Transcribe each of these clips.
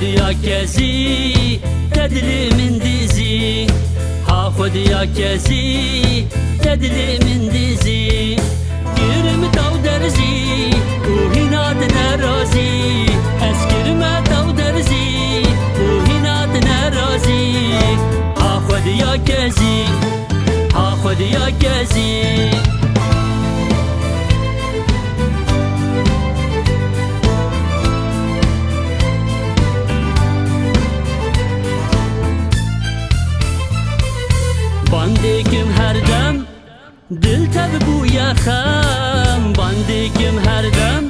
خودیا کسی تدلی من دیزی ها خودیا کسی تدلی من دیزی گرم تو درزی و هینات نرازی از گرم تو درزی و هینات نرازی ها خودیا کسی ها خودیا کسی باندیکم هر دم دل تب بوی خم باندیکم هر دم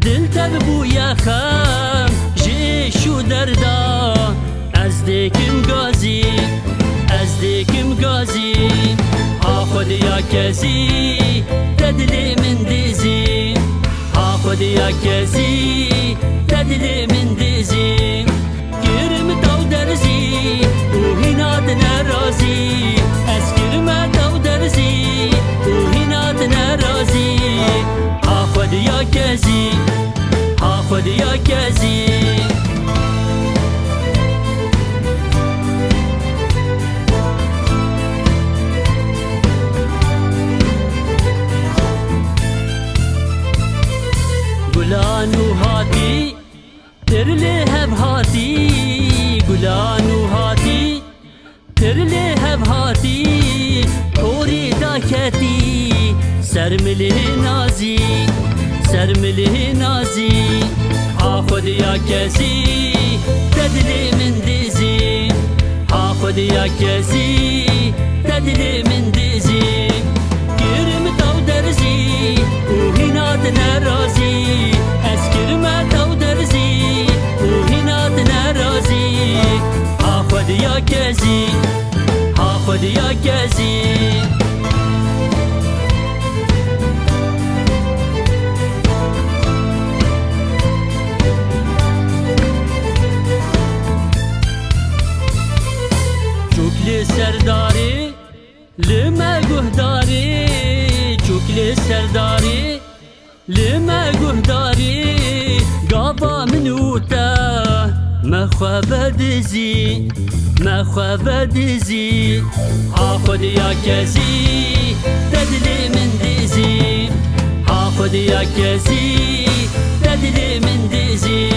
دل تب بوی خم جیشو دردا از دیکم گازی از دیکم گازی ها خودیا کسی تدلی من دیزی ها خودیا کسی تدلی من دیزی گرم تو درزی و هینات نرازی از گرم تو درزی و هینات نرازی ها خودیا کسی ها خودیا کسی گلانو هاتی ترلی هب هاتی گلانو هاتی ترلی هب هاتی کوری داکتی سرمله نازی سرمله نازی ها خودیا کسی تدلی من دیزی ها خودیا کسی تدلی من دیزی گرم تو درزی و هینات نرازی از گرم تو درزی و هینات نرازی ها خودیا کسی ها خودیا کسی چوکل سرداری لما گهداری چوکل سرداری لما گهداری قابا منوتا ما خواب دزی ما خواب دزی ها خودیا کسی تدلی من دیزی ها خودیا کسی تدلی من دیزی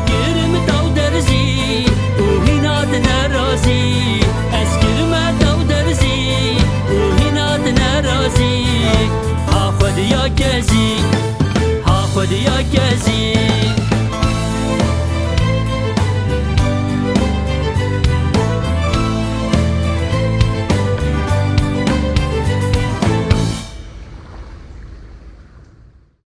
گرم تو درزی و هینات نرازی از گرم تو درزی و هینات نرازی ها خودیا کسی ها خودیا کسی